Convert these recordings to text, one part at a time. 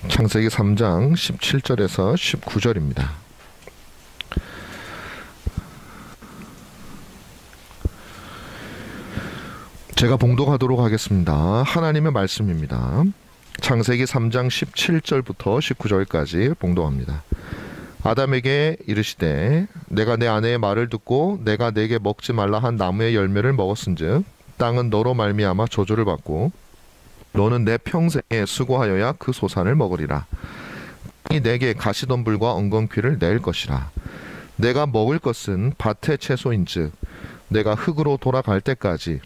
창세기 3장 17절에서 19절입니다. 제가 봉독하도록 하겠습니다. 하나님의 말씀입니다. 창세기 3장 17절부터 19절까지 봉독합니다. 아담에게 이르시되 내가 내 아내의 말을 듣고 내가 내게 먹지 말라 한 나무의 열매를 먹었은즉 땅은 너로 말미암아 저주를 받고 너는 내 평생에 수고하여야 그 소산을 먹으리라. 땅이 내게 가시덤불과 엉겅퀴를 낼 것이라. 내가 먹을 것은 밭의 채소인즉 내가 흙으로 돌아갈 때까지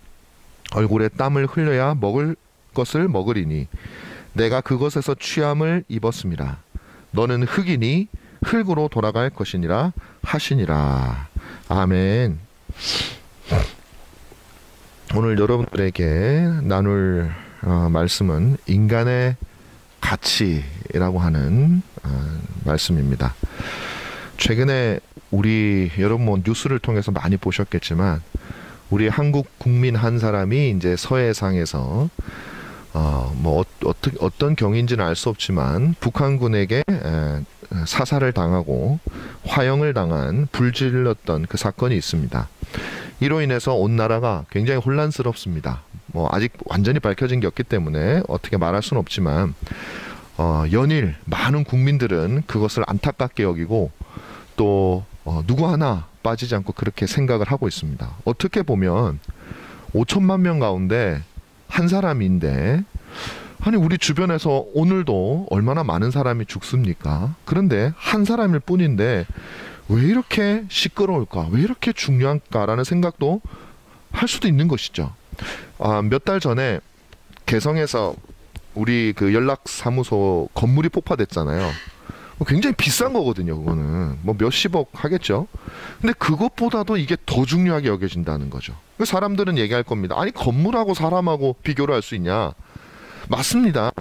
얼굴에 땀을 흘려야 먹을 것을 먹으리니 내가 그것에서 취함을 입었음이라. 너는 흙이니 흙으로 돌아갈 것이니라 하시니라. 아멘. 오늘 여러분들에게 나눌 말씀은 인간의 가치라고 하는 말씀입니다. 최근에 여러분 뭐 뉴스를 통해서 많이 보셨겠지만 우리 한국 국민 한 사람이 이제 서해상에서 어떤 경위인지는 알 수 없지만 북한군에게 사살을 당하고 화형을 당한 불질렀던 그 사건이 있습니다. 이로 인해서 온 나라가 굉장히 혼란스럽습니다. 아직 완전히 밝혀진 게 없기 때문에 어떻게 말할 수는 없지만 연일 많은 국민들은 그것을 안타깝게 여기고 또 누구 하나 빠지지 않고 그렇게 생각을 하고 있습니다. 어떻게 보면 5천만 명 가운데 한 사람인데 아니 우리 주변에서 오늘도 얼마나 많은 사람이 죽습니까? 그런데 한 사람일 뿐인데 왜 이렇게 시끄러울까? 왜 이렇게 중요할까라는 생각도 할 수도 있는 것이죠. 몇 달 전에 개성에서 우리 그 연락사무소 건물이 폭파됐잖아요. 굉장히 비싼 거거든요. 그거는 몇십억 하겠죠. 근데 그것보다도 이게 더 중요하게 여겨진다는 거죠. 사람들은 얘기할 겁니다. 아니 건물하고 사람하고 비교를 할 수 있냐? 맞습니다.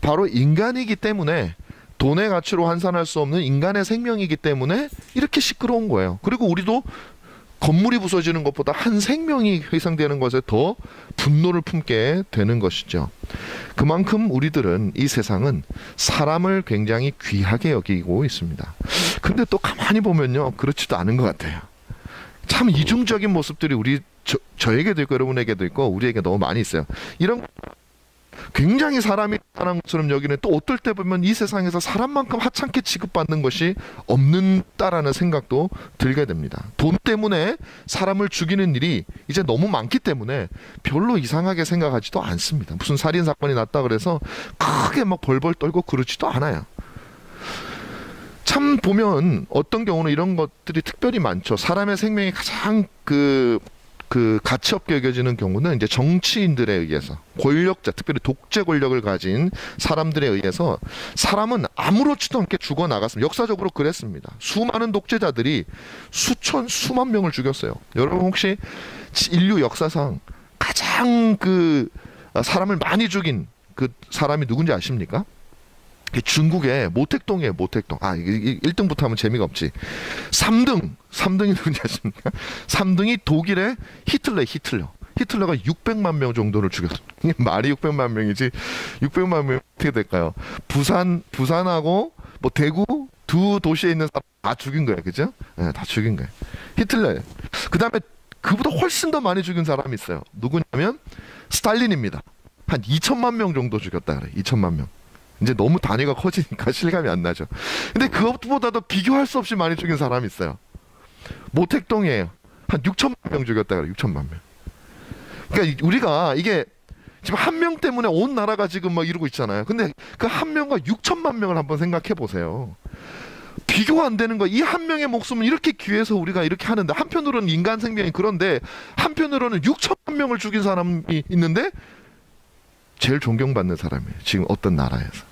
바로 인간이기 때문에 돈의 가치로 환산할 수 없는 인간의 생명이기 때문에 이렇게 시끄러운 거예요. 그리고 우리도 건물이 부서지는 것보다 한 생명이 희생되는 것에 더 분노를 품게 되는 것이죠. 그만큼 우리들은 이 세상은 사람을 굉장히 귀하게 여기고 있습니다. 근데 또 가만히 보면요, 그렇지도 않은 것 같아요. 참 이중적인 모습들이 저에게도 있고 여러분에게도 있고 우리에게 너무 많이 있어요. 이런 굉장히 사람이 사는 것처럼 여기는 또 어떨 때 보면 이 세상에서 사람만큼 하찮게 취급받는 것이 없는다라는 생각도 들게 됩니다. 돈 때문에 사람을 죽이는 일이 이제 너무 많기 때문에 별로 이상하게 생각하지도 않습니다. 무슨 살인사건이 났다 그래서 크게 막 벌벌 떨고 그러지도 않아요. 참 보면 어떤 경우는 이런 것들이 특별히 많죠. 사람의 생명이 가장 그 가치 없게 여겨지는 경우는 이제 정치인들에 의해서 권력자, 특별히 독재 권력을 가진 사람들에 의해서 사람은 아무렇지도 않게 죽어나갔습니다. 역사적으로 그랬습니다. 수많은 독재자들이 수만 명을 죽였어요. 여러분 혹시 인류 역사상 가장 사람을 많이 죽인 그 사람이 누군지 아십니까? 중국의 모택동이에요. 모택동. 이게 1등부터 하면 재미가 없지. 3등이 누군지 아십니까? 3등이 독일의 히틀러가 600만 명 정도를 죽였어요. 이게 말이 600만 명이지 600만 명 어떻게 될까요? 부산하고 대구 두 도시에 있는 사람 다 죽인 거예요. 그죠? 네, 다 죽인 거예요. 히틀러예요. 그 다음에 그보다 훨씬 더 많이 죽인 사람이 있어요. 누구냐면 스탈린입니다. 한 2천만 명 정도 죽였다 그래. 2천만 명. 이제 너무 단위가 커지니까 실감이 안 나죠. 근데 그것보다도 비교할 수 없이 많이 죽인 사람이 있어요. 모택동이에요. 한 6천만 명 죽였다 그래. 6천만 명. 그러니까 우리가 이게 지금 한 명 때문에 온 나라가 지금 막 이러고 있잖아요. 근데 그 한 명과 6천만 명을 한번 생각해 보세요. 비교가 안 되는 거. 이 한 명의 목숨은 이렇게 귀해서 우리가 이렇게 하는데 한편으로는 인간 생명이 그런데 한편으로는 6천만 명을 죽인 사람이 있는데 제일 존경받는 사람이에요. 지금 어떤 나라에서.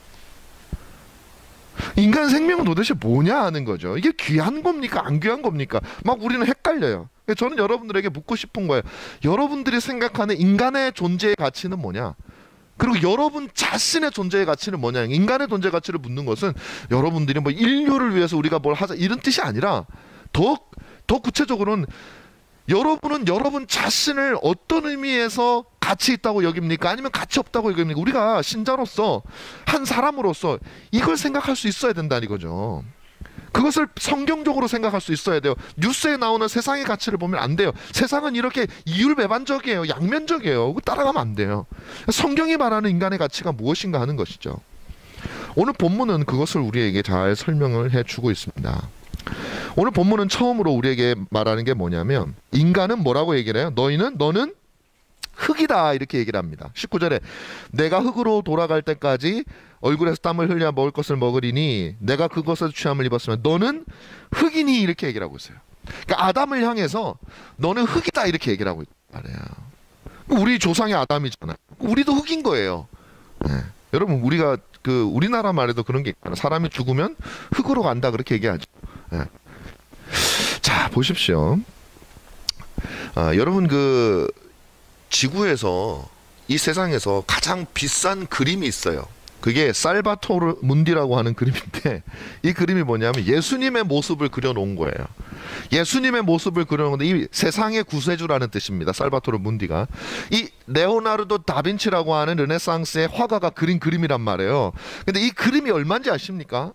인간 생명은 도대체 뭐냐 하는 거죠. 이게 귀한 겁니까? 안 귀한 겁니까? 막 우리는 헷갈려요. 저는 여러분들에게 묻고 싶은 거예요. 여러분들이 생각하는 인간의 존재의 가치는 뭐냐? 그리고 여러분 자신의 존재의 가치는 뭐냐? 인간의 존재 가치를 묻는 것은 여러분들이 인류를 위해서 우리가 뭘 하자 이런 뜻이 아니라 더 구체적으로는 여러분은 여러분 자신을 어떤 의미에서 가치 있다고 여깁니까? 아니면 가치 없다고 여깁니까? 우리가 신자로서, 한 사람으로서 이걸 생각할 수 있어야 된다는 거죠. 그것을 성경적으로 생각할 수 있어야 돼요. 뉴스에 나오는 세상의 가치를 보면 안 돼요. 세상은 이렇게 이율배반적이에요. 양면적이에요. 따라가면 안 돼요. 성경이 말하는 인간의 가치가 무엇인가 하는 것이죠. 오늘 본문은 그것을 우리에게 잘 설명을 해주고 있습니다. 오늘 본문은 처음으로 우리에게 말하는 게 뭐냐면, 인간은 뭐라고 얘기를 해요? 너는 흙이다, 이렇게 얘기를 합니다. 19절에 내가 흙으로 돌아갈 때까지 얼굴에서 땀을 흘려 먹을 것을 먹으리니 내가 그것에서 취함을 입었으면 너는 흙이니, 이렇게 얘기를 하고 있어요. 그러니까 아담을 향해서 너는 흙이다, 이렇게 얘기를 하고 있단 말이에요. 우리 조상이 아담이잖아요. 우리도 흙인 거예요. 네. 여러분, 우리가 우리나라 말에도 그런 게 있잖아요. 사람이 죽으면 흙으로 간다, 그렇게 얘기하죠. 네. 자, 보십시오. 여러분, 지구에서, 이 세상에서 가장 비싼 그림이 있어요. 그게 살바토르 문디라고 하는 그림인데, 이 그림이 뭐냐면 예수님의 모습을 그려놓은 거예요. 예수님의 모습을 그려놓은 건데, 이 세상의 구세주라는 뜻입니다. 살바토르 문디가. 이 레오나르도 다빈치라고 하는 르네상스의 화가가 그린 그림이란 말이에요. 근데 이 그림이 얼마인지 아십니까?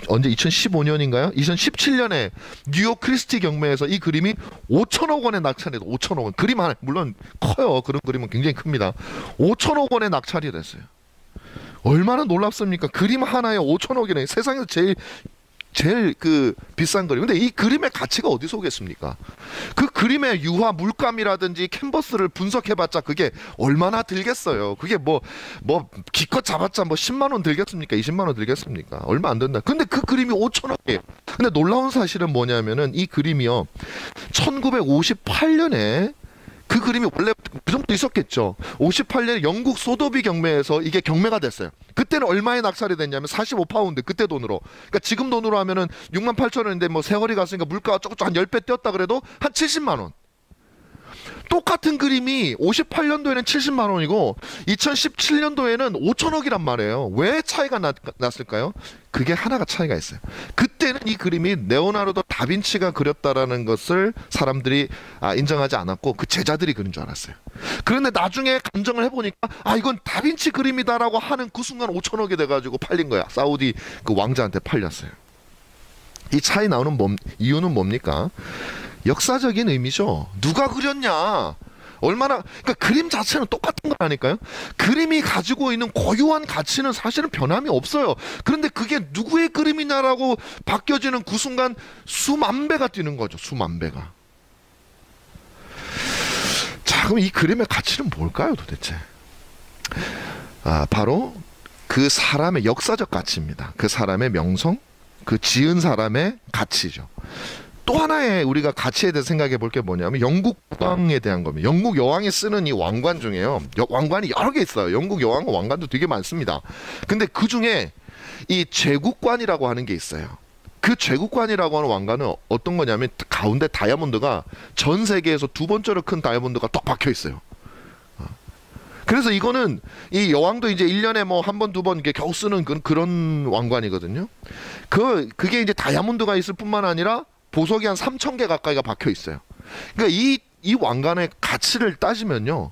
언제 2015년인가요? 2017년에 뉴욕 크리스티 경매에서 이 그림이 5천억 원에 낙찰이 됐어요. 5천억 원. 그림 하나, 물론 커요. 그런 그림은 굉장히 큽니다. 5천억 원에 낙찰이 됐어요. 얼마나 놀랍습니까? 그림 하나에 5천억이네. 세상에서 제일 비싼 그림. 근데 이 그림의 가치가 어디서 오겠습니까? 그 그림의 유화 물감이라든지 캔버스를 분석해봤자 그게 얼마나 들겠어요. 그게 기껏 잡았자 10만 원 들겠습니까? 20만 원 들겠습니까? 얼마 안 된다. 근데 그 그림이 5천억이에요. 근데 놀라운 사실은 뭐냐면은 이 그림이요, 1958년에 그 그림이 원래 그 정도 있었겠죠. 58년에 영국 소더비 경매에서 이게 경매가 됐어요. 그때는 얼마에 낙찰이 됐냐면 45파운드, 그때 돈으로. 그러니까 지금 돈으로 하면은 6만 8천 원인데 세월이 갔으니까 물가가 조금 한 10배 뛰었다 그래도 한 70만 원. 똑같은 그림이 58년도에는 70만 원이고 2017년도에는 5천억이란 말이에요. 왜 차이가 났을까요? 그게 하나가 차이가 있어요. 그때는 이 그림이 레오나르도 다빈치가 그렸다라는 것을 사람들이 인정하지 않았고 그 제자들이 그린 줄 알았어요. 그런데 나중에 감정을 해보니까 이건 다빈치 그림이다라고 하는 그 순간 5천억이 돼가지고 팔린 거야. 사우디 그 왕자한테 팔렸어요. 이 차이 나오는 이유는 뭡니까? 역사적인 의미죠. 누가 그렸냐, 그러니까 그림 자체는 똑같은 거라니까요. 그림이 가지고 있는 고유한 가치는 사실은 변함이 없어요. 그런데 그게 누구의 그림이냐라고 바뀌어지는 그 순간 수만 배가 뛰는 거죠. 수만 배가. 자, 그럼 이 그림의 가치는 뭘까요, 도대체? 바로 그 사람의 역사적 가치입니다. 그 사람의 명성, 그 지은 사람의 가치죠. 또 하나의 우리가 가치에 대해서 생각해 볼 게 뭐냐면 영국 국왕에 대한 겁니다. 영국 여왕이 쓰는 이 왕관 중에요, 왕관이 여러 개 있어요. 영국 여왕 왕관도 되게 많습니다. 근데 그 중에 이 제국관이라고 하는 게 있어요. 그 제국관이라고 하는 왕관은 어떤 거냐면 가운데 다이아몬드가 전 세계에서 두 번째로 큰 다이아몬드가 딱 박혀 있어요. 그래서 이거는 이 여왕도 이제 1년에 한 번, 두 번 이렇게 겨우 쓰는 그런 왕관이거든요. 그게 이제 다이아몬드가 있을 뿐만 아니라 보석이 한 3,000개 가까이가 박혀 있어요. 그러니까 이 왕관의 가치를 따지면요,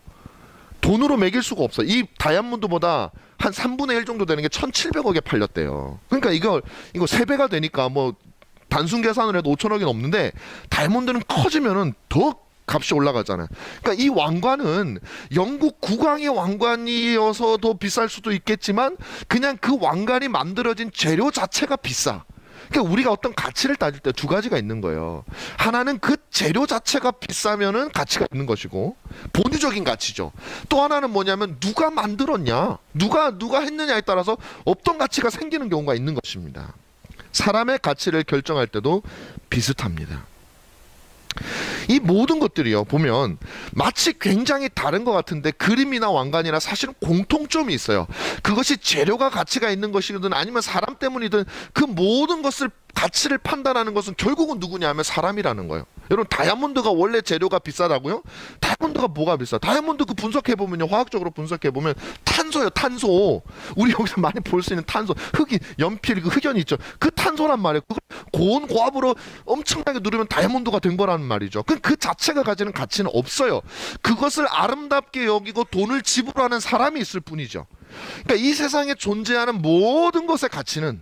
돈으로 매길 수가 없어요. 이 다이아몬드보다 한 3분의 1 정도 되는 게 1,700억에 팔렸대요. 그러니까 이거 3배가 되니까 단순 계산을 해도 5천억이 넘는데 다이아몬드는 커지면은 더 값이 올라가잖아요. 그러니까 이 왕관은 영국 국왕의 왕관이어서 더 비쌀 수도 있겠지만 그냥 그 왕관이 만들어진 재료 자체가 비싸. 그러니까 우리가 어떤 가치를 따질 때 두 가지가 있는 거예요. 하나는 그 재료 자체가 비싸면은 가치가 있는 것이고 본유적인 가치죠. 또 하나는 뭐냐면 누가 만들었냐, 누가 했느냐에 따라서 없던 가치가 생기는 경우가 있는 것입니다. 사람의 가치를 결정할 때도 비슷합니다. 이 모든 것들이요, 보면 마치 굉장히 다른 것 같은데 그림이나 왕관이나 사실은 공통점이 있어요. 그것이 재료가 가치가 있는 것이든 아니면 사람 때문이든 그 모든 것을 가치를 판단하는 것은 결국은 누구냐 하면 사람이라는 거예요. 여러분, 다이아몬드가 원래 재료가 비싸다고요? 다이아몬드가 뭐가 비싸? 다이아몬드 분석해보면요, 화학적으로 분석해보면 탄소예요. 탄소. 우리 여기서 많이 볼 수 있는 탄소, 흑인, 연필, 그 흑연이 있죠. 그 탄소란 말이에요. 그걸 고온 고압으로 엄청나게 누르면 다이아몬드가 된 거라는 말이죠. 그 자체가 가지는 가치는 없어요. 그것을 아름답게 여기고 돈을 지불하는 사람이 있을 뿐이죠. 그러니까 이 세상에 존재하는 모든 것의 가치는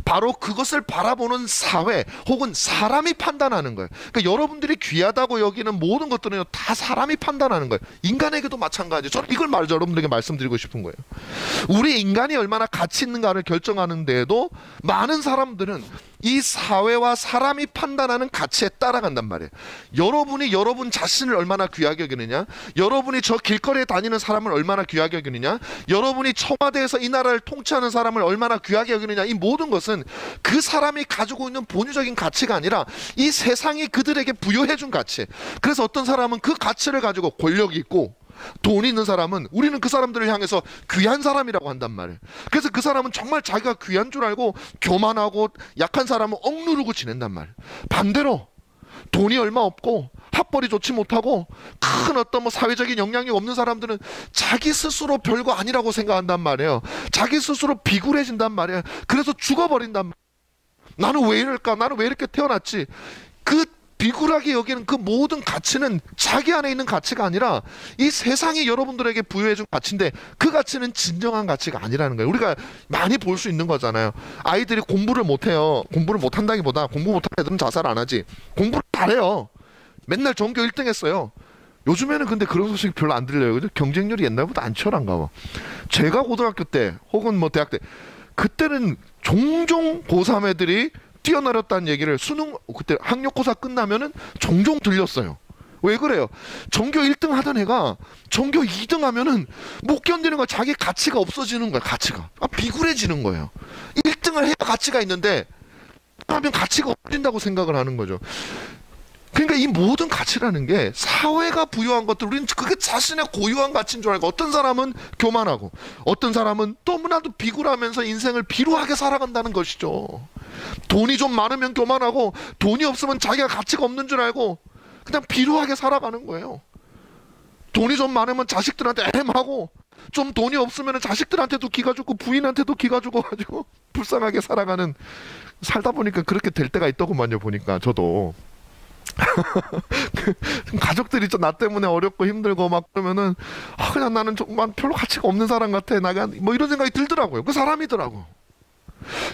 바로 그것을 바라보는 사회 혹은 사람이 판단하는 거예요. 그러니까 여러분들이 귀하다고 여기는 모든 것들은 다 사람이 판단하는 거예요. 인간에게도 마찬가지예요. 저는 이걸 여러분들에게 말씀드리고 싶은 거예요. 우리 인간이 얼마나 가치 있는가를 결정하는 데에도 많은 사람들은 이 사회와 사람이 판단하는 가치에 따라간단 말이에요. 여러분이 여러분 자신을 얼마나 귀하게 여기느냐, 여러분이 저 길거리에 다니는 사람을 얼마나 귀하게 여기느냐, 여러분이 청와대에서 이 나라를 통치하는 사람을 얼마나 귀하게 여기느냐, 이 모든 것은 그 사람이 가지고 있는 본유적인 가치가 아니라 이 세상이 그들에게 부여해준 가치. 그래서 어떤 사람은 그 가치를 가지고 권력이 있고 돈이 있는 사람은 우리는 그 사람들을 향해서 귀한 사람이라고 한단 말이에요. 그래서 그 사람은 정말 자기가 귀한 줄 알고 교만하고 약한 사람은 억누르고 지낸단 말이에요. 반대로 돈이 얼마 없고 학벌이 좋지 못하고 큰 어떤 사회적인 영향력 없는 사람들은 자기 스스로 별거 아니라고 생각한단 말이에요. 자기 스스로 비굴해진단 말이에요. 그래서 죽어버린단 말이에요. 나는 왜 이럴까? 나는 왜 이렇게 태어났지? 그 비굴하게 여기는 그 모든 가치는 자기 안에 있는 가치가 아니라 이 세상이 여러분들에게 부여해준 가치인데 그 가치는 진정한 가치가 아니라는 거예요. 우리가 많이 볼 수 있는 거잖아요. 아이들이 공부를 못해요. 공부를 못한다기보다 공부 못하는 애들은 자살 안 하지. 공부를 잘해요. 맨날 전교 1등 했어요. 요즘에는 근데 그런 소식 별로 안 들려요. 그죠? 경쟁률이 옛날보다 안 치열한가 봐. 제가 고등학교 때 혹은 대학 때 그때는 종종 고3 애들이 뛰어내렸다는 얘기를 그때 학력고사 끝나면은 종종 들렸어요. 왜 그래요? 전교 1등 하던 애가 전교 2등 하면은 못 견디는 거야. 자기 가치가 없어지는 거야. 가치가. 비굴해지는 거예요. 1등을 해야 가치가 있는데 하면 가치가 없어진다고 생각을 하는 거죠. 그러니까 이 모든 가치라는 게 사회가 부여한 것들, 우리는 그게 자신의 고유한 가치인 줄 알고, 어떤 사람은 교만하고 어떤 사람은 너무나도 비굴하면서 인생을 비루하게 살아간다는 것이죠. 돈이 좀 많으면 교만하고 돈이 없으면 자기가 가치가 없는 줄 알고 그냥 비루하게 살아가는 거예요. 돈이 좀 많으면 자식들한테 애매하고 좀 돈이 없으면 자식들한테도 기가 죽고 부인한테도 기가 죽어가지고 불쌍하게 살다 보니까 그렇게 될 때가 있더구만요. 보니까 저도 가족들이 나 때문에 어렵고 힘들고 막 그러면은 그냥 나는 정말 별로 가치가 없는 사람 같아. 나가 뭐 이런 생각이 들더라고요. 그 사람이더라고.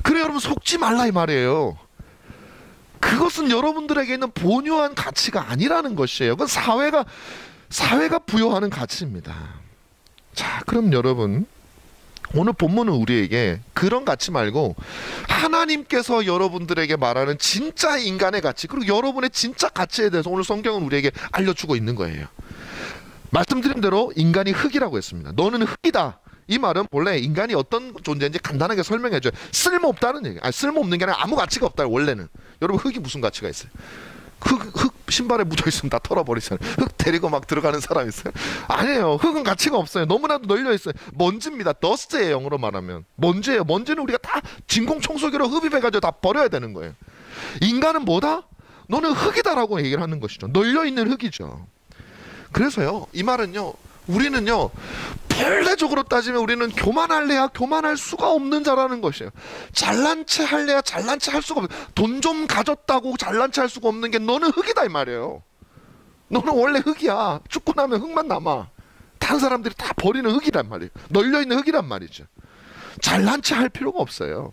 그래 여러분 속지 말라 이 말이에요. 그것은 여러분들에게 있는 본유한 가치가 아니라는 것이에요. 그건 사회가 부여하는 가치입니다. 자, 그럼 여러분 오늘 본문은 우리에게 그런 가치 말고 하나님께서 여러분들에게 말하는 진짜 인간의 가치, 그리고 여러분의 진짜 가치에 대해서 오늘 성경은 우리에게 알려주고 있는 거예요. 말씀드린 대로 인간이 흙이라고 했습니다. 너는 흙이다. 이 말은 본래 인간이 어떤 존재인지 간단하게 설명해줘요. 쓸모없다는 얘기. 쓸모없는 게 아니라 아무 가치가 없다. 원래는. 여러분 흙이 무슨 가치가 있어요? 흙 신발에 묻어있으면 다 털어버리잖아요. 흙 데리고 막 들어가는 사람 있어요? 아니에요. 흙은 가치가 없어요. 너무나도 널려있어요. 먼지입니다. 더스트예요. 영어로 말하면 먼지예요. 먼지는 우리가 다 진공청소기로 흡입해가지고 다 버려야 되는 거예요. 인간은 뭐다? 너는 흙이다라고 얘기를 하는 것이죠. 널려있는 흙이죠. 그래서요 이 말은요 우리는요 본래적으로 따지면 우리는 교만할래야 교만할 수가 없는 자라는 것이에요. 잘난 체 할래야 잘난 체 할 수가 없어요. 돈 좀 가졌다고 잘난 체 할 수가 없는 게 너는 흙이다 이 말이에요. 너는 원래 흙이야. 죽고 나면 흙만 남아. 다른 사람들이 다 버리는 흙이란 말이에요. 널려있는 흙이란 말이죠. 잘난 체 할 필요가 없어요.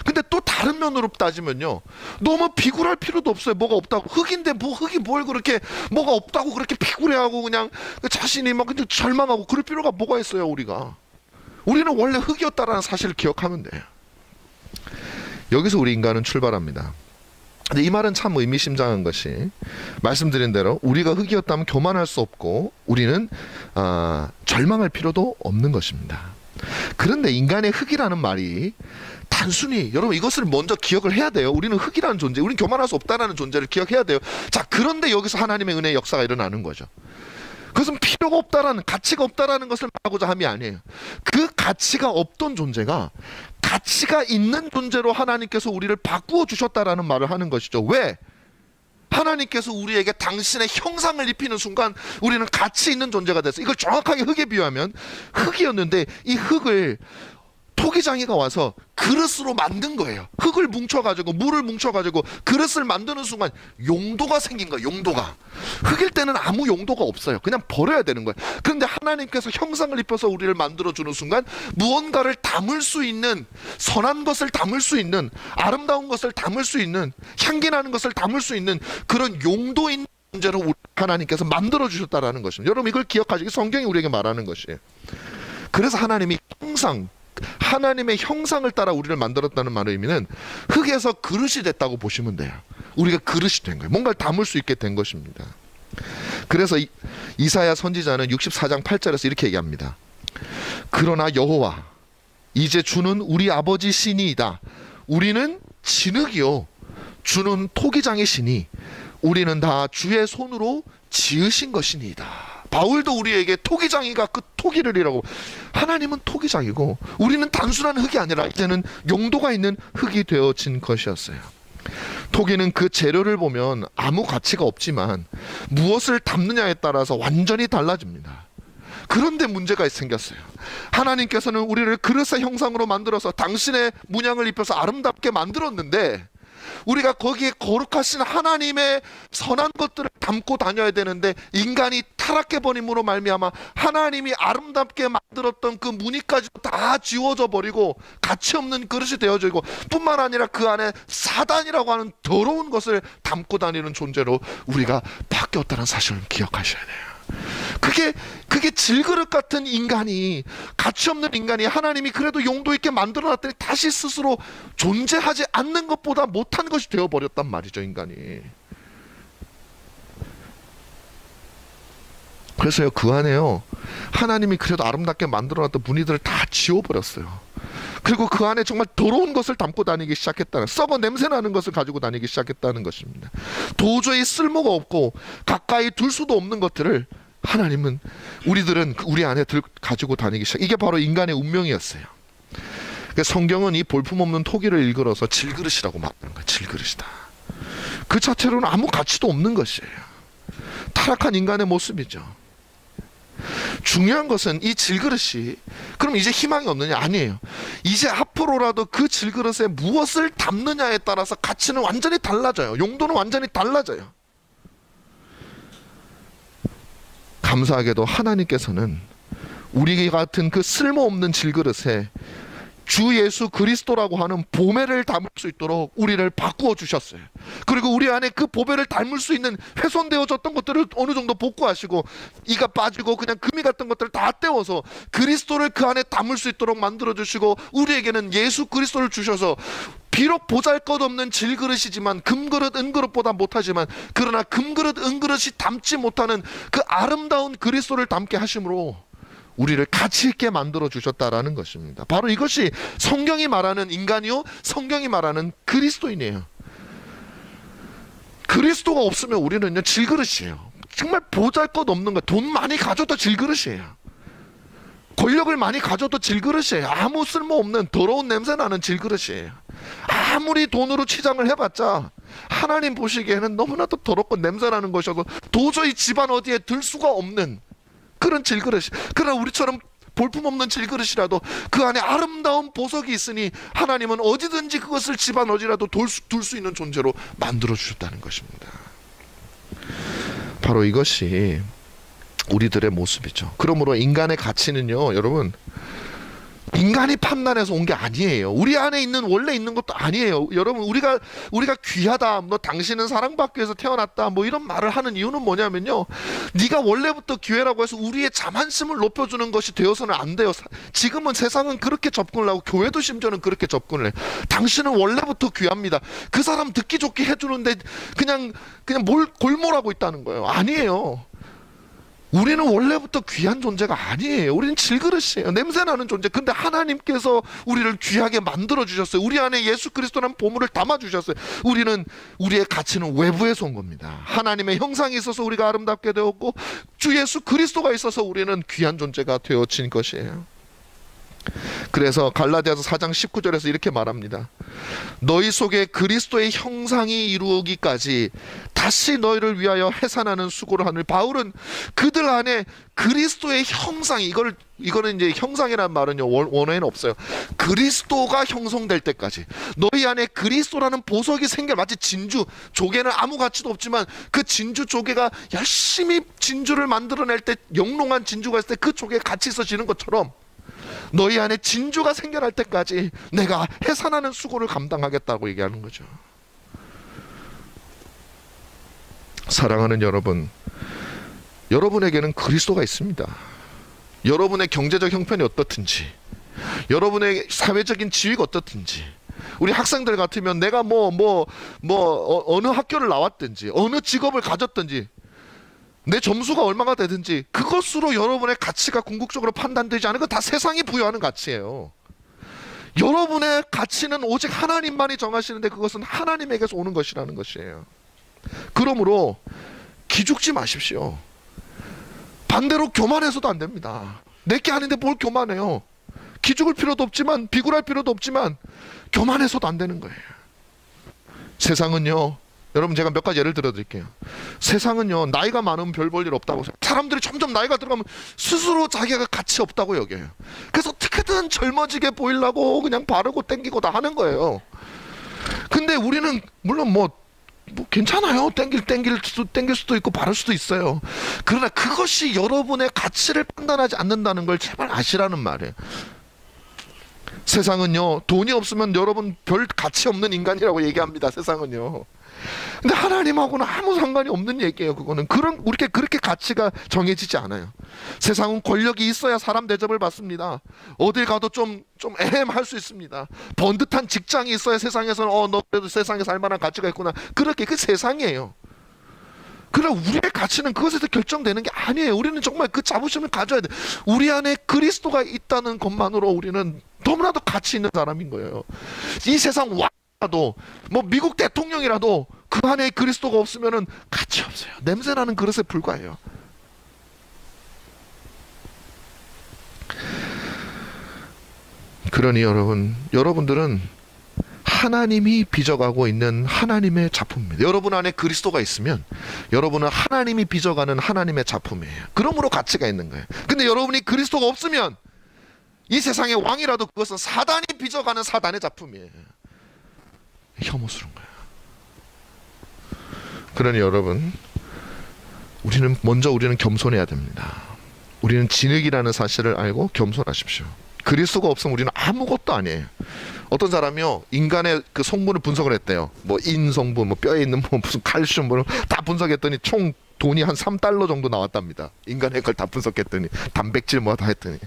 근데 또 다른 면으로 따지면요 너무 비굴할 필요도 없어요. 뭐가 없다고. 흙인데 뭐 흙이 뭘 그렇게 뭐가 없다고 그렇게 비굴해하고 그냥 자신이 막 근데 절망하고 그럴 필요가 뭐가 있어요. 우리는 원래 흙이었다라는 사실을 기억하면 돼요. 여기서 우리 인간은 출발합니다. 근데 이 말은 참 의미심장한 것이 말씀드린 대로 우리가 흙이었다면 교만할 수 없고 우리는 절망할 필요도 없는 것입니다. 그런데 인간의 흙이라는 말이 단순히 여러분 이것을 먼저 기억을 해야 돼요. 우리는 흙이라는 존재, 우리는 교만할 수 없다는 존재를 기억해야 돼요. 자, 그런데 여기서 하나님의 은혜의 역사가 일어나는 거죠. 그것은 필요가 없다라는, 가치가 없다라는 것을 말하고자 함이 아니에요. 그 가치가 없던 존재가 가치가 있는 존재로 하나님께서 우리를 바꾸어 주셨다라는 말을 하는 것이죠. 왜? 하나님께서 우리에게 당신의 형상을 입히는 순간 우리는 가치 있는 존재가 됐어요. 이걸 정확하게 흙에 비유하면 흙이었는데 이 흙을 토기장이가 와서 그릇으로 만든 거예요. 흙을 뭉쳐가지고 물을 뭉쳐가지고 그릇을 만드는 순간 용도가 생긴 거예요. 용도가. 흙일 때는 아무 용도가 없어요. 그냥 버려야 되는 거예요. 그런데 하나님께서 형상을 입혀서 우리를 만들어주는 순간 무언가를 담을 수 있는, 선한 것을 담을 수 있는, 아름다운 것을 담을 수 있는, 향기 나는 것을 담을 수 있는 그런 용도 있는 존재로 하나님께서 만들어주셨다라는 것입니다. 여러분 이걸 기억하시기, 성경이 우리에게 말하는 것이에요. 그래서 하나님이 형상, 하나님의 형상을 따라 우리를 만들었다는 말의 의미는 흙에서 그릇이 됐다고 보시면 돼요. 우리가 그릇이 된 거예요. 뭔가를 담을 수 있게 된 것입니다. 그래서 이사야 선지자는 64장 8절에서 이렇게 얘기합니다. 그러나 여호와 이제 주는 우리 아버지 신이이다. 우리는 진흙이요 주는 토기장이시니 우리는 다 주의 손으로 지으신 것이니이다. 바울도 우리에게 토기장이가 그 토기를이라고, 하나님은 토기장이고 우리는 단순한 흙이 아니라 이제는 용도가 있는 흙이 되어진 것이었어요. 토기는 그 재료를 보면 아무 가치가 없지만 무엇을 담느냐에 따라서 완전히 달라집니다. 그런데 문제가 생겼어요. 하나님께서는 우리를 그릇의 형상으로 만들어서 당신의 문양을 입혀서 아름답게 만들었는데 우리가 거기에 거룩하신 하나님의 선한 것들을 담고 다녀야 되는데 인간이 타락해버림으로 말미암아 하나님이 아름답게 만들었던 그 무늬까지 다 지워져 버리고 가치 없는 그릇이 되어져 있고, 뿐만 아니라 그 안에 사단이라고 하는 더러운 것을 담고 다니는 존재로 우리가 바뀌었다는 사실을 기억하셔야 돼요. 그게 질그릇 같은 인간이, 가치 없는 인간이 하나님이 그래도 용도 있게 만들어 놨더니 다시 스스로 존재하지 않는 것보다 못한 것이 되어버렸단 말이죠, 인간이. 그래서요, 그 안에요, 하나님이 그래도 아름답게 만들어 놨던 무늬들을 다 지워버렸어요. 그리고 그 안에 정말 더러운 것을 담고 다니기 시작했다는, 썩어 냄새나는 것을 가지고 다니기 시작했다는 것입니다. 도저히 쓸모가 없고 가까이 둘 수도 없는 것들을 하나님은, 우리들은 우리 안에 가지고 다니기 시작. 이게 바로 인간의 운명이었어요. 그러니까 성경은 이 볼품없는 토기를 일컬어서 질그릇이라고 말하는 거예요. 질그릇이다. 그 자체로는 아무 가치도 없는 것이에요. 타락한 인간의 모습이죠. 중요한 것은 이 질그릇이 그럼 이제 희망이 없느냐? 아니에요. 이제 앞으로라도 그 질그릇에 무엇을 담느냐에 따라서 가치는 완전히 달라져요. 용도는 완전히 달라져요. 감사하게도 하나님께서는 우리 같은 그 쓸모없는 질그릇에 주 예수 그리스도라고 하는 보배를 담을 수 있도록 우리를 바꾸어 주셨어요. 그리고 우리 안에 그 보배를 담을 수 있는 훼손되어졌던 것들을 어느 정도 복구하시고, 이가 빠지고 그냥 금이 같은 것들을 다 떼어서 그리스도를 그 안에 담을 수 있도록 만들어 주시고, 우리에게는 예수 그리스도를 주셔서 비록 보잘것없는 질그릇이지만, 금그릇 은그릇보다 못하지만, 그러나 금그릇 은그릇이 담지 못하는 그 아름다운 그리스도를 담게 하심으로 우리를 가치 있게 만들어 주셨다라는 것입니다. 바로 이것이 성경이 말하는 인간이요, 성경이 말하는 그리스도인이에요. 그리스도가 없으면 우리는요, 질그릇이에요. 정말 보잘것없는 거, 돈 많이 가져도 질그릇이에요. 권력을 많이 가져도 질그릇이에요. 아무 쓸모없는 더러운 냄새나는 질그릇이에요. 아무리 돈으로 치장을 해봤자 하나님 보시기에는 너무나도 더럽고 냄새나는 것이어서 도저히 집안 어디에 들 수가 없는 그런 질그릇. 그러나 우리처럼 볼품없는 질그릇이라도 그 안에 아름다운 보석이 있으니 하나님은 어디든지 그것을 집안 어디라도 둘 수 있는 존재로 만들어 주셨다는 것입니다. 바로 이것이 우리들의 모습이죠. 그러므로 인간의 가치는요, 여러분, 인간이 판단해서 온 게 아니에요. 우리 안에 있는, 원래 있는 것도 아니에요. 여러분, 우리가 귀하다, 뭐 당신은 사랑받기 위해서 태어났다, 뭐 이런 말을 하는 이유는 뭐냐면요, 네가 원래부터 기회라고 해서 우리의 자만심을 높여주는 것이 되어서는 안 돼요. 지금은 세상은 그렇게 접근을 하고 교회도 심지어는 그렇게 접근을 해요. 당신은 원래부터 귀합니다. 그 사람 듣기 좋게 해주는데 그냥 뭘 골몰하고 있다는 거예요. 아니에요. 우리는 원래부터 귀한 존재가 아니에요. 우리는 질그릇이에요. 냄새나는 존재. 근데 하나님께서 우리를 귀하게 만들어 주셨어요. 우리 안에 예수 그리스도라는 보물을 담아 주셨어요. 우리의 가치는 외부에서 온 겁니다. 하나님의 형상이 있어서 우리가 아름답게 되었고, 주 예수 그리스도가 있어서 우리는 귀한 존재가 되어진 것이에요. 그래서 갈라디아서 4장 19절에서 이렇게 말합니다. 너희 속에 그리스도의 형상이 이루어지기까지 다시 너희를 위하여 해산하는 수고를 하느니. 바울은 그들 안에 그리스도의 형상이, 이거는 이제 형상이라는 말은요 원어에는 없어요. 그리스도가 형성될 때까지 너희 안에 그리스도라는 보석이 생겨. 마치 진주, 조개는 아무 가치도 없지만 그 진주 조개가 열심히 진주를 만들어낼 때, 영롱한 진주가 있을 때 그 조개가 같이 있어지는 것처럼 너희 안에 진주가 생겨날 때까지 내가 해산하는 수고를 감당하겠다고 얘기하는 거죠. 사랑하는 여러분, 여러분에게는 그리스도가 있습니다. 여러분의 경제적 형편이 어떻든지, 여러분의 사회적인 지위가 어떻든지, 우리 학생들 같으면 내가 어느 학교를 나왔든지, 어느 직업을 가졌든지, 내 점수가 얼마가 되든지 그것으로 여러분의 가치가 궁극적으로 판단되지 않은 건 다 세상이 부여하는 가치예요. 여러분의 가치는 오직 하나님만이 정하시는데 그것은 하나님에게서 오는 것이라는 것이에요. 그러므로 기죽지 마십시오. 반대로 교만해서도 안 됩니다. 내게 아닌데 뭘 교만해요. 기죽을 필요도 없지만, 비굴할 필요도 없지만 교만해서도 안 되는 거예요. 세상은요, 여러분 제가 몇 가지 예를 들어 드릴게요. 세상은요, 나이가 많으면 별 볼 일 없다고, 사람들이 점점 나이가 들어가면 스스로 자기가 가치 없다고 여겨요. 그래서 어떻게든 젊어지게 보이려고 그냥 바르고 땡기고 다 하는 거예요. 근데 우리는 물론 뭐 괜찮아요. 땡길 수도 있고 바를 수도 있어요. 그러나 그것이 여러분의 가치를 판단하지 않는다는 걸 제발 아시라는 말이에요. 세상은요, 돈이 없으면 여러분 별 가치 없는 인간이라고 얘기합니다. 세상은요. 근데 하나님하고는 아무 상관이 없는 얘기예요. 그거는 그렇게 가치가 정해지지 않아요. 세상은 권력이 있어야 사람 대접을 받습니다. 어딜 가도 좀 애매할 수 있습니다. 번듯한 직장이 있어야 세상에서는 너 그래도 세상에 살 만한 가치가 있구나, 그렇게 그 세상이에요. 그러나 우리의 가치는 그것에서 결정되는 게 아니에요. 우리는 정말 그 자부심을 가져야 돼. 우리 안에 그리스도가 있다는 것만으로 우리는 너무나도 가치 있는 사람인 거예요. 이 세상 왕이라도, 뭐 미국 대통령이라도 그 안에 그리스도가 없으면은 가치 없어요. 냄새나는 그릇에 불과해요. 그러니 여러분들은 하나님이 빚어가고 있는 하나님의 작품입니다. 여러분 안에 그리스도가 있으면 여러분은 하나님이 빚어가는 하나님의 작품이에요. 그러므로 가치가 있는 거예요. 근데 여러분이 그리스도가 없으면 이 세상의 왕이라도 그것은 사단이 빚어가는 사단의 작품이에요. 혐오스러운 거예요. 그러니 여러분, 우리는 겸손해야 됩니다. 우리는 진흙이라는 사실을 알고 겸손하십시오. 그리스도가 없으면 우리는 아무것도 아니에요. 어떤 사람이요, 인간의 그 성분을 분석을 했대요. 뭐 인성분, 뭐 뼈에 있는 뭐 무슨 칼슘 뭐 다 분석했더니 총 돈이 한 $3 정도 나왔답니다. 인간의 걸 다 분석했더니, 단백질 뭐 다 했더니.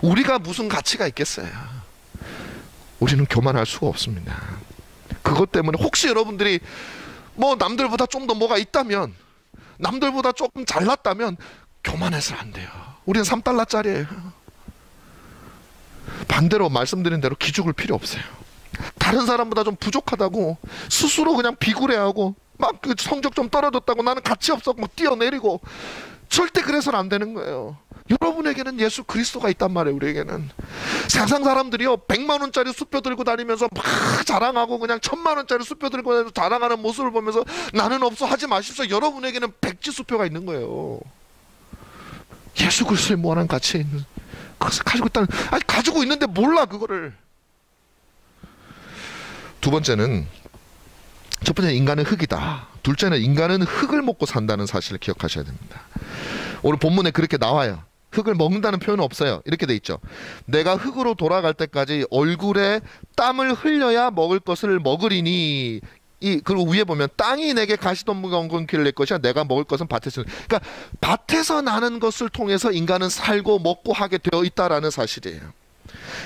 우리가 무슨 가치가 있겠어요. 우리는 교만할 수가 없습니다. 그것 때문에 혹시 여러분들이 뭐 남들보다 좀 더 뭐가 있다면, 남들보다 조금 잘났다면 교만해서는 안 돼요. 우리는 $3짜리예요. 반대로 말씀드린 대로 기죽을 필요 없어요. 다른 사람보다 좀 부족하다고 스스로 그냥 비굴해하고 막 그 성적 좀 떨어졌다고 나는 가치 없어 막 뛰어내리고, 절대 그래서는 안 되는 거예요. 여러분에게는 예수 그리스도가 있단 말이에요. 우리에게는 세상 사람들이요, 100만원짜리 수표 들고 다니면서 막 자랑하고, 그냥 1000만원짜리 수표 들고 다니면서 자랑하는 모습을 보면서 나는 없어 하지 마십시오. 여러분에게는 백지 수표가 있는 거예요. 예수 그리스도의 무한한 가치에 있는 그것을 가지고 있다는, 가지고 있는데 몰라 그거를. 두 번째는, 첫 번째는 인간은 흙이다. 둘째는 인간은 흙을 먹고 산다는 사실을 기억하셔야 됩니다. 오늘 본문에 그렇게 나와요. 흙을 먹는다는 표현은 없어요. 이렇게 돼 있죠. 내가 흙으로 돌아갈 때까지 얼굴에 땀을 흘려야 먹을 것을 먹으리니. 그리고 위에 보면 땅이 내게 가시덤불과 엉겅퀴를 낼 것이야 내가 먹을 것은 밭에서. 그러니까 밭에서 나는 것을 통해서 인간은 살고 먹고 하게 되어 있다라는 사실이에요.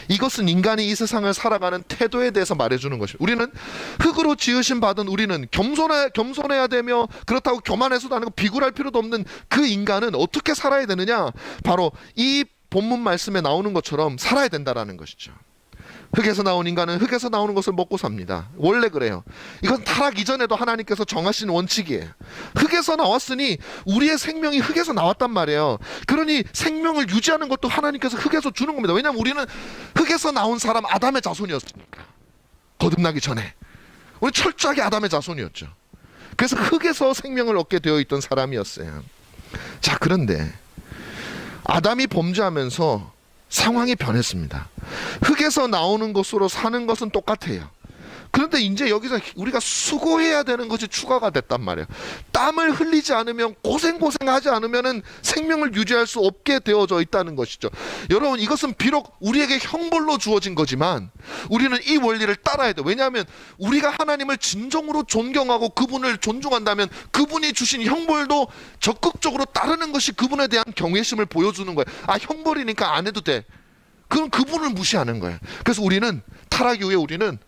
이것은 인간이 이 세상을 살아가는 태도에 대해서 말해주는 것입니다. 우리는 흙으로 지으신 받은 우리는 겸손해야 되며, 그렇다고 교만해서도 아니고 비굴할 필요도 없는 그 인간은 어떻게 살아야 되느냐, 바로 이 본문 말씀에 나오는 것처럼 살아야 된다라는 것이죠. 흙에서 나온 인간은 흙에서 나오는 것을 먹고 삽니다. 원래 그래요. 이건 타락 이전에도 하나님께서 정하신 원칙이에요. 흙에서 나왔으니 우리의 생명이 흙에서 나왔단 말이에요. 그러니 생명을 유지하는 것도 하나님께서 흙에서 주는 겁니다. 왜냐하면 우리는 흙에서 나온 사람 아담의 자손이었으니까. 거듭나기 전에 우리 철저하게 아담의 자손이었죠. 그래서 흙에서 생명을 얻게 되어 있던 사람이었어요. 자, 그런데 아담이 범죄하면서 상황이 변했습니다. 흙에서 나오는 것으로 사는 것은 똑같아요. 그런데 이제 여기서 우리가 수고해야 되는 것이 추가가 됐단 말이에요. 땀을 흘리지 않으면, 고생하지 않으면 생명을 유지할 수 없게 되어져 있다는 것이죠. 여러분, 이것은 비록 우리에게 형벌로 주어진 거지만 우리는 이 원리를 따라야 돼요. 왜냐하면 우리가 하나님을 진정으로 존경하고 그분을 존중한다면 그분이 주신 형벌도 적극적으로 따르는 것이 그분에 대한 경외심을 보여주는 거예요. 아, 형벌이니까 안 해도 돼. 그럼 그분을 무시하는 거예요. 그래서 우리는, 타락 이후에 우리는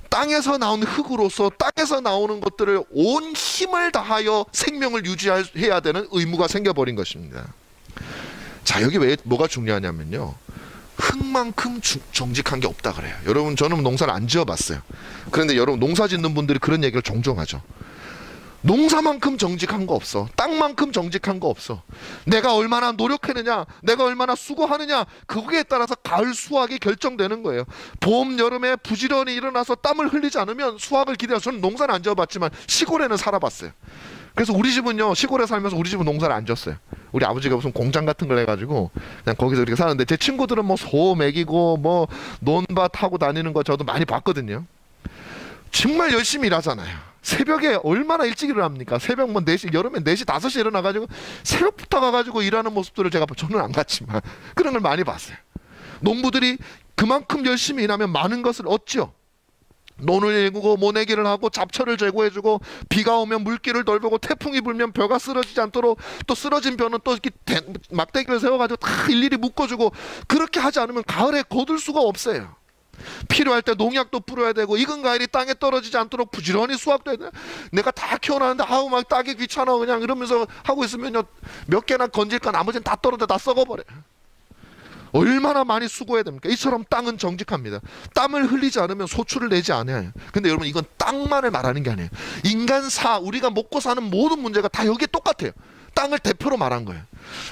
땅에서 나온 흙으로서 땅에서 나오는 것들을 온 힘을 다하여 생명을 유지해야 되는 의무가 생겨버린 것입니다. 자, 여기 왜 뭐가 중요하냐면요, 흙만큼 정직한 게 없다 그래요. 여러분, 저는 농사를 안 지어봤어요. 그런데 여러분, 농사 짓는 분들이 그런 얘기를 종종 하죠. 농사만큼 정직한 거 없어. 땅만큼 정직한 거 없어. 내가 얼마나 노력했느냐, 내가 얼마나 수고하느냐, 거기에 따라서 가을 수확이 결정되는 거예요. 봄, 여름에 부지런히 일어나서 땀을 흘리지 않으면 수확을 기대해서, 저는 농사는 안 지어봤지만 시골에는 살아봤어요. 그래서 우리 집은요, 시골에 살면서 우리 집은 농사를 안 지었어요. 우리 아버지가 무슨 공장 같은 걸 해가지고 그냥 거기서 이렇게 사는데, 제 친구들은 뭐 소 먹이고 뭐 논밭 하고 다니는 거 저도 많이 봤거든요. 정말 열심히 일하잖아요. 새벽에 얼마나 일찍 일어납니까? 새벽 뭐 4시, 여름에 4시, 5시에 일어나가지고 새벽부터 가가지고 일하는 모습들을 제가, 저는 안 갔지만 그런 걸 많이 봤어요. 농부들이 그만큼 열심히 일하면 많은 것을 얻죠. 논을 일구고 모내기를 하고 잡초를 제거해주고, 비가 오면 물길을 돌보고, 태풍이 불면 벼가 쓰러지지 않도록, 또 쓰러진 벼는 또 이렇게 막대기를 세워가지고 다 일일이 묶어주고, 그렇게 하지 않으면 가을에 거둘 수가 없어요. 필요할 때 농약도 뿌려야 되고, 익은 과일이 땅에 떨어지지 않도록 부지런히 수확도 해야 돼. 내가 다 키워놨는데 아우 막 따기 귀찮아 그냥 이러면서 하고 있으면요, 몇 개나 건질까 나머지는 다 떨어져, 다 썩어버려. 얼마나 많이 수고해야 됩니까? 이처럼 땅은 정직합니다. 땀을 흘리지 않으면 소출을 내지 않아요. 근데 여러분, 이건 땅만을 말하는 게 아니에요. 인간사, 우리가 먹고 사는 모든 문제가 다 여기에 똑같아요. 땅을 대표로 말한 거예요.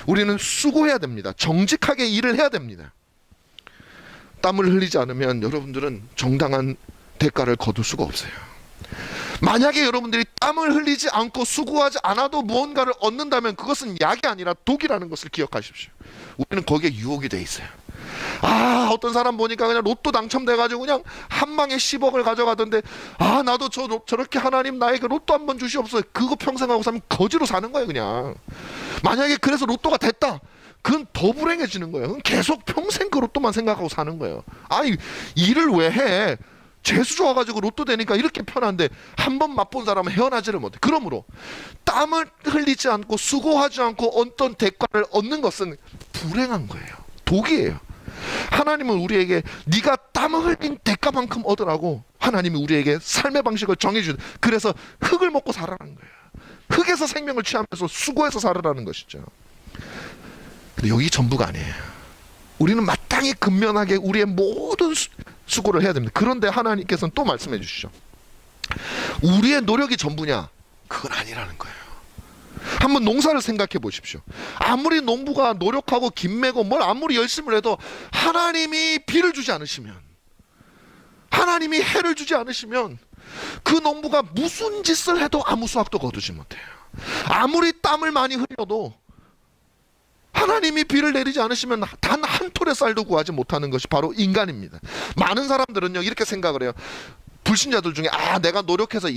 우리는 수고해야 됩니다. 정직하게 일을 해야 됩니다. 땀을 흘리지 않으면 여러분들은 정당한 대가를 거둘 수가 없어요. 만약에 여러분들이 땀을 흘리지 않고 수고하지 않아도 무언가를 얻는다면 그것은 약이 아니라 독이라는 것을 기억하십시오. 우리는 거기에 유혹이 돼 있어요. 아, 어떤 사람 보니까 그냥 로또 당첨돼가지고 그냥 한 방에 10억을 가져가던데, 아, 나도 저렇게 하나님 나에게 로또 한 번 주시옵소서. 그거 평생 하고 살면 거지로 사는 거예요, 그냥. 만약에 그래서 로또가 됐다, 그건 더 불행해지는 거예요. 그건 계속 평생 그 로또만 생각하고 사는 거예요. 아니, 일을 왜 해? 재수 좋아가지고 로또 되니까 이렇게 편한데 한 번 맛본 사람은 헤어나지를 못해. 그러므로 땀을 흘리지 않고 수고하지 않고 어떤 대가를 얻는 것은 불행한 거예요. 독이에요. 하나님은 우리에게 네가 땀을 흘린 대가만큼 얻으라고 하나님이 우리에게 삶의 방식을 정해주죠. 그래서 흙을 먹고 살아라는 거예요. 흙에서 생명을 취하면서 수고해서 살아라는 것이죠. 근데 여기 전부가 아니에요. 우리는 마땅히 근면하게 우리의 모든 수고를 해야 됩니다. 그런데 하나님께서는 또 말씀해 주시죠. 우리의 노력이 전부냐? 그건 아니라는 거예요. 한번 농사를 생각해 보십시오. 아무리 농부가 노력하고 김매고 뭘 아무리 열심히 해도 하나님이 비를 주지 않으시면, 하나님이 해를 주지 않으시면 그 농부가 무슨 짓을 해도 아무 수확도 거두지 못해요. 아무리 땀을 많이 흘려도 하나님이 비를 내리지 않으시면 단 한 톨의 쌀도 구하지 못하는 것이 바로 인간입니다. 많은 사람들은요, 이렇게 생각을 해요. 불신자들 중에, 아, 내가 노력해서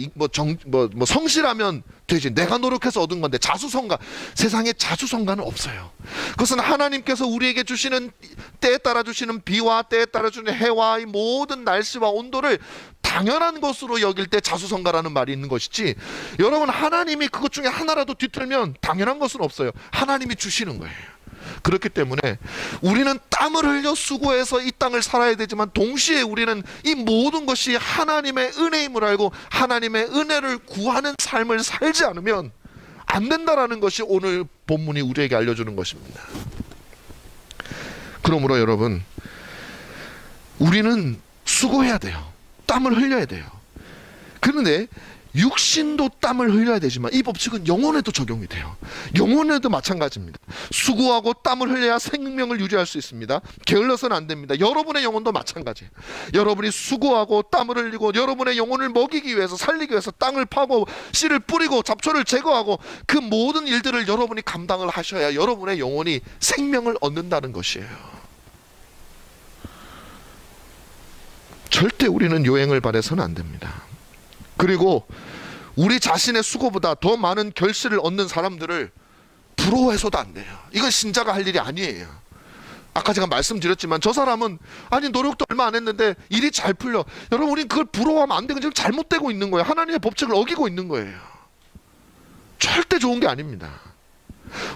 성실하면 되지, 내가 노력해서 얻은 건데, 자수성가. 세상에 자수성가는 없어요. 그것은 하나님께서 우리에게 주시는, 때에 따라 주시는 비와 때에 따라 주시는 해와 이 모든 날씨와 온도를 당연한 것으로 여길 때 자수성가라는 말이 있는 것이지, 여러분, 하나님이 그것 중에 하나라도 뒤틀면 당연한 것은 없어요. 하나님이 주시는 거예요. 그렇기 때문에 우리는 땀을 흘려 수고해서 이 땅을 살아야 되지만, 동시에 우리는 이 모든 것이 하나님의 은혜임을 알고 하나님의 은혜를 구하는 삶을 살지 않으면 안 된다라는 것이 오늘 본문이 우리에게 알려주는 것입니다. 그러므로 여러분, 우리는 수고해야 돼요. 땀을 흘려야 돼요. 그런데 육신도 땀을 흘려야 되지만 이 법칙은 영혼에도 적용이 돼요. 영혼에도 마찬가지입니다. 수고하고 땀을 흘려야 생명을 유지할 수 있습니다. 게을러서는 안 됩니다. 여러분의 영혼도 마찬가지예요. 여러분이 수고하고 땀을 흘리고 여러분의 영혼을 먹이기 위해서, 살리기 위해서 땅을 파고 씨를 뿌리고 잡초를 제거하고 그 모든 일들을 여러분이 감당을 하셔야 여러분의 영혼이 생명을 얻는다는 것이에요. 절대 우리는 요행을 바라서는 안 됩니다. 그리고 우리 자신의 수고보다 더 많은 결실을 얻는 사람들을 부러워해서도 안 돼요. 이건 신자가 할 일이 아니에요. 아까 제가 말씀드렸지만 저 사람은 아니 노력도 얼마 안 했는데 일이 잘 풀려. 여러분, 우린 그걸 부러워하면 안 되고 지금 잘못되고 있는 거예요. 하나님의 법칙을 어기고 있는 거예요. 절대 좋은 게 아닙니다.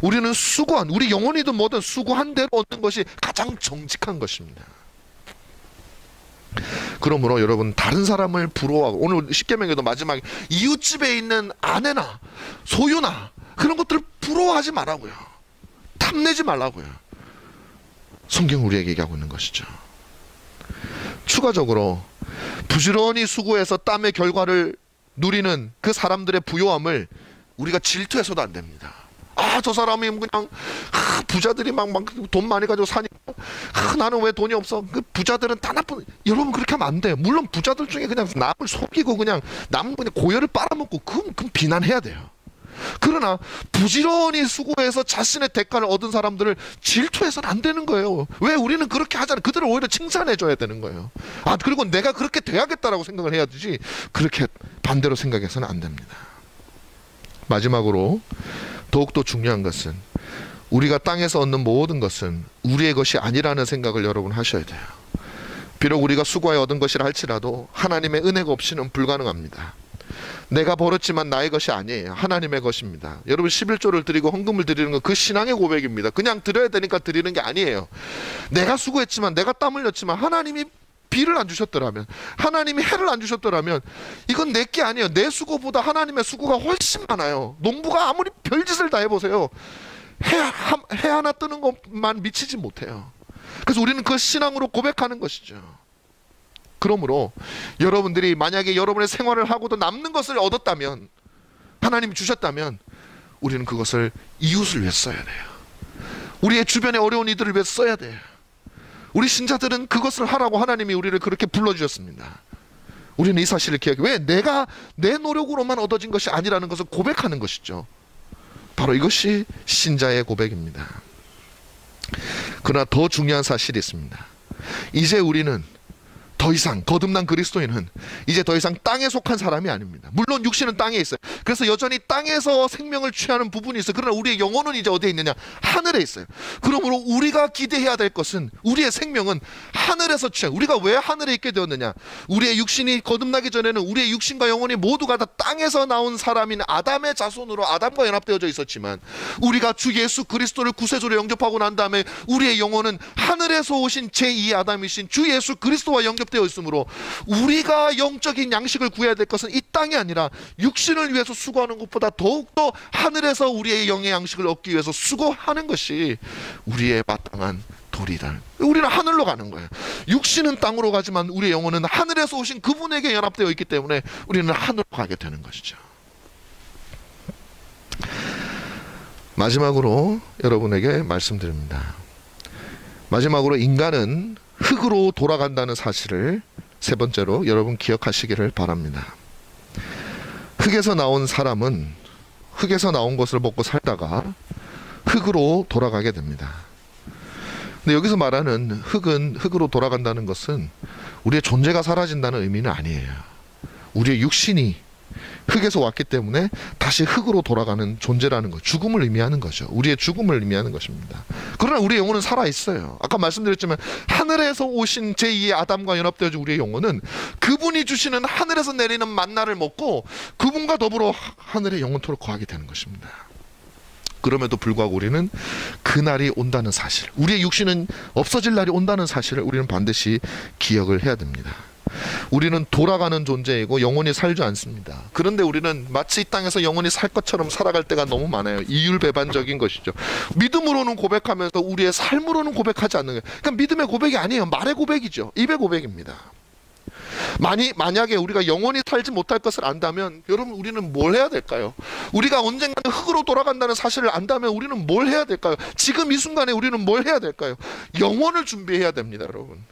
우리는 수고한, 우리 영혼이든 뭐든 수고한 대로 얻는 것이 가장 정직한 것입니다. 그러므로 여러분, 다른 사람을 부러워하고, 오늘 십계명에도 마지막에 이웃집에 있는 아내나 소유나 그런 것들을 부러워하지 말라고요. 탐내지 말라고요. 성경 우리에게 얘기하고 있는 것이죠. 추가적으로 부지런히 수고해서 땀의 결과를 누리는 그 사람들의 부요함을 우리가 질투해서도 안 됩니다. 아, 저 사람이 그냥 부자들이 막 돈 많이 가지고 사니까 나는 왜 돈이 없어? 그 부자들은 다 나쁜. 여러분, 그렇게 하면 안 돼요. 물론 부자들 중에 그냥 남을 속이고 그냥 남 그냥 고열을 빨아먹고 그건 비난해야 돼요. 그러나 부지런히 수고해서 자신의 대가를 얻은 사람들을 질투해서는 안 되는 거예요. 왜? 우리는 그렇게 하잖아요. 그들을 오히려 칭찬해 줘야 되는 거예요. 아, 그리고 내가 그렇게 돼야겠다라고 생각을 해야 되지, 그렇게 반대로 생각해서는 안 됩니다. 마지막으로 더욱더 중요한 것은, 우리가 땅에서 얻는 모든 것은 우리의 것이 아니라는 생각을 여러분 하셔야 돼요. 비록 우리가 수고하여 얻은 것이라 할지라도 하나님의 은혜가 없이는 불가능합니다. 내가 벌었지만 나의 것이 아니에요. 하나님의 것입니다. 여러분, 11조를 드리고 헌금을 드리는 건 그 신앙의 고백입니다. 그냥 드려야 되니까 드리는 게 아니에요. 내가 수고했지만, 내가 땀 흘렸지만 하나님이 비를 안 주셨더라면, 하나님이 해를 안 주셨더라면 이건 내 게 아니에요. 내 수고보다 하나님의 수고가 훨씬 많아요. 농부가 아무리 별짓을 다 해보세요. 해 하나 뜨는 것만 미치지 못해요. 그래서 우리는 그 신앙으로 고백하는 것이죠. 그러므로 여러분들이 만약에 여러분의 생활을 하고도 남는 것을 얻었다면, 하나님이 주셨다면, 우리는 그것을 이웃을 위해 써야 돼요. 우리의 주변의 어려운 이들을 위해 써야 돼요. 우리 신자들은 그것을 하라고 하나님이 우리를 그렇게 불러주셨습니다. 우리는 이 사실을 기억해. 왜? 내가 내 노력으로만 얻어진 것이 아니라는 것을 고백하는 것이죠. 바로 이것이 신자의 고백입니다. 그러나 더 중요한 사실이 있습니다. 이제 우리는 더 이상, 거듭난 그리스도인은 이제 더 이상 땅에 속한 사람이 아닙니다. 물론 육신은 땅에 있어요. 그래서 여전히 땅에서 생명을 취하는 부분이 있어요. 그러나 우리의 영혼은 이제 어디에 있느냐? 하늘에 있어요. 그러므로 우리가 기대해야 될 것은, 우리의 생명은 하늘에서 취한, 우리가 왜 하늘에 있게 되었느냐? 우리의 육신이 거듭나기 전에는 우리의 육신과 영혼이 모두가 다 땅에서 나온 사람인 아담의 자손으로 아담과 연합되어져 있었지만, 우리가 주 예수 그리스도를 구세주로 영접하고 난 다음에 우리의 영혼은 하늘에서 오신 제2의 아담이신 주 예수 그리스도와 연결되어 있으므로 우리가 영적인 양식을 구해야 될 것은 이 땅이 아니라 육신을 위해서 수고하는 것보다 더욱더 하늘에서 우리의 영의 양식을 얻기 위해서 수고하는 것이 우리의 마땅한 도리다. 우리는 하늘로 가는 거예요. 육신은 땅으로 가지만 우리의 영혼은 하늘에서 오신 그분에게 연합되어 있기 때문에 우리는 하늘로 가게 되는 것이죠. 마지막으로 여러분에게 말씀드립니다. 마지막으로 인간은 흙으로 돌아간다는 사실을 세 번째로 여러분 기억하시기를 바랍니다. 흙에서 나온 사람은 흙에서 나온 것을 먹고 살다가 흙으로 돌아가게 됩니다. 근데 여기서 말하는 흙은, 흙으로 돌아간다는 것은 우리의 존재가 사라진다는 의미는 아니에요. 우리의 육신이 흙에서 왔기 때문에 다시 흙으로 돌아가는 존재라는 것, 죽음을 의미하는 거죠. 우리의 죽음을 의미하는 것입니다. 그러나 우리의 영혼은 살아있어요. 아까 말씀드렸지만 하늘에서 오신 제2의 아담과 연합되어진 우리의 영혼은 그분이 주시는 하늘에서 내리는 만나를 먹고 그분과 더불어 하늘의 영원토록 거하게 되는 것입니다. 그럼에도 불구하고 우리는 그날이 온다는 사실, 우리의 육신은 없어질 날이 온다는 사실을 우리는 반드시 기억을 해야 됩니다. 우리는 돌아가는 존재이고 영원히 살지 않습니다. 그런데 우리는 마치 이 땅에서 영원히 살 것처럼 살아갈 때가 너무 많아요. 이율배반적인 것이죠. 믿음으로는 고백하면서 우리의 삶으로는 고백하지 않는 거예요. 그러니까 믿음의 고백이 아니에요. 말의 고백이죠. 입의 고백입니다. 만약에 우리가 영원히 살지 못할 것을 안다면 여러분 우리는 뭘 해야 될까요? 우리가 언젠가는 흙으로 돌아간다는 사실을 안다면 우리는 뭘 해야 될까요? 지금 이 순간에 우리는 뭘 해야 될까요? 영원을 준비해야 됩니다, 여러분.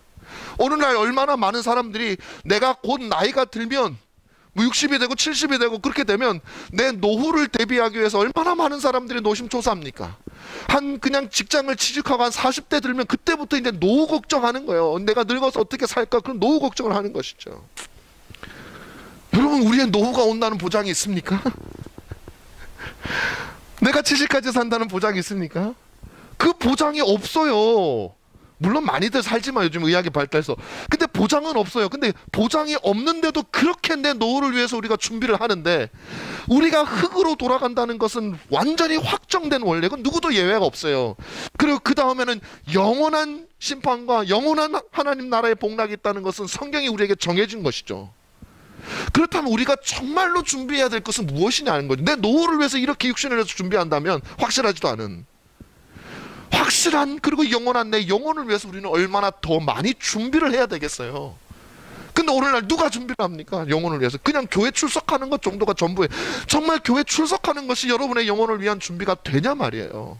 오늘날 얼마나 많은 사람들이 내가 곧 나이가 들면 뭐 60이 되고 70이 되고 그렇게 되면 내 노후를 대비하기 위해서 얼마나 많은 사람들이 노심초사합니까? 그냥 직장을 취직하고 한 40대 들면 그때부터 이제 노후 걱정하는 거예요. 내가 늙어서 어떻게 살까? 그런 노후 걱정을 하는 것이죠. 여러분, 우리의 노후가 온다는 보장이 있습니까? 내가 70까지 산다는 보장이 있습니까? 그 보장이 없어요. 물론 많이들 살지만 요즘 의학이 발달해서. 근데 보장은 없어요. 근데 보장이 없는데도 그렇게 내 노후를 위해서 우리가 준비를 하는데, 우리가 흙으로 돌아간다는 것은 완전히 확정된 원리. 그건 누구도 예외가 없어요. 그리고 그 다음에는 영원한 심판과 영원한 하나님 나라의 복락이 있다는 것은 성경이 우리에게 정해진 것이죠. 그렇다면 우리가 정말로 준비해야 될 것은 무엇이냐는 거죠. 내 노후를 위해서 이렇게 육신을 해서 준비한다면 확실하지도 않은, 확실한 그리고 영원한 내 영혼을 위해서 우리는 얼마나 더 많이 준비를 해야 되겠어요. 근데 오늘날 누가 준비를 합니까? 영혼을 위해서 그냥 교회 출석하는 것 정도가 전부예요. 정말 교회 출석하는 것이 여러분의 영혼을 위한 준비가 되냐 말이에요.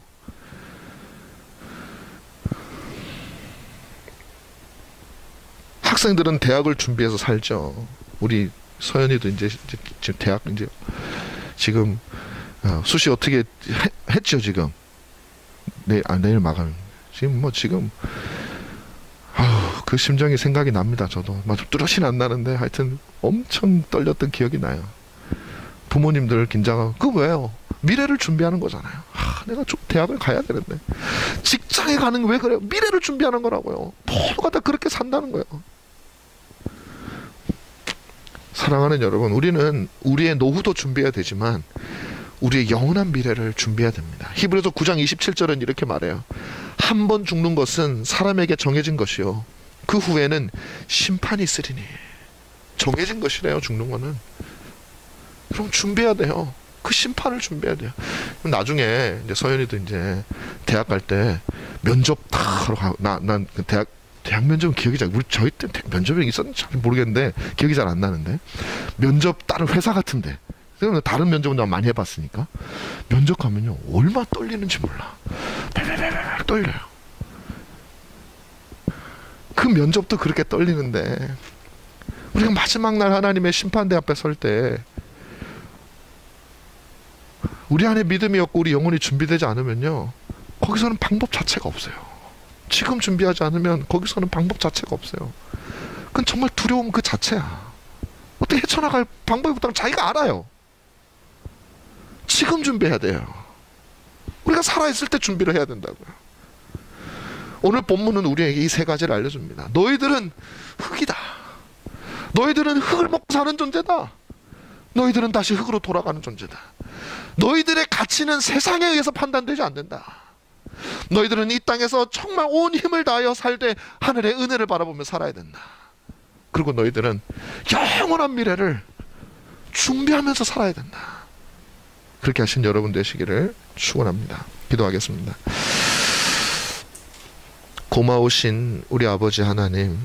학생들은 대학을 준비해서 살죠. 우리 서연이도 이제 지금 대학 이제 지금 수시 어떻게 했죠 지금? 내일 마감. 지금 뭐 지금 그 심정이 생각이 납니다. 저도 뚜렷이는 안 나는데 하여튼 엄청 떨렸던 기억이 나요. 부모님들 긴장하고. 그 왜요? 미래를 준비하는 거잖아요. 내가 좀 대학을 가야 되는데 직장에 가는 게 왜 그래요? 미래를 준비하는 거라고요. 모두가 다 그렇게 산다는 거예요. 사랑하는 여러분, 우리는 우리의 노후도 준비해야 되지만 우리의 영원한 미래를 준비해야 됩니다. 히브리서 9장 27절은 이렇게 말해요. 한 번 죽는 것은 사람에게 정해진 것이요 그 후에는 심판이 있으리니. 정해진 것이래요. 죽는 거는. 그럼 준비해야 돼요. 그 심판을 준비해야 돼요. 나중에 이제 서연이도 이제 대학 갈 때 면접 다 하러 가고, 난 대학 면접은 기억이 잘, 저희 때 면접이 있었는지 잘 모르겠는데 기억이 잘 안 나는데, 면접 다른 회사 같은데, 다른 면접은 난 많이 해봤으니까, 면접 가면요 얼마나 떨리는지 몰라. 벨벨벨벨 떨려요. 그 면접도 그렇게 떨리는데 우리가 마지막 날 하나님의 심판대 앞에 설 때 우리 안에 믿음이 없고 우리 영혼이 준비되지 않으면요 거기서는 방법 자체가 없어요. 지금 준비하지 않으면 거기서는 방법 자체가 없어요. 그건 정말 두려움 그 자체야. 어떻게 헤쳐나갈 방법이 없다는 자기가 알아요. 지금 준비해야 돼요. 우리가 살아있을 때 준비를 해야 된다고요. 오늘 본문은 우리에게 이 세 가지를 알려줍니다. 너희들은 흙이다. 너희들은 흙을 먹고 사는 존재다. 너희들은 다시 흙으로 돌아가는 존재다. 너희들의 가치는 세상에 의해서 판단되지 않는다. 너희들은 이 땅에서 정말 온 힘을 다하여 살되 하늘의 은혜를 바라보며 살아야 된다. 그리고 너희들은 영원한 미래를 준비하면서 살아야 된다. 그렇게 하신 여러분 되시기를 축원합니다. 기도하겠습니다. 고마우신 우리 아버지 하나님,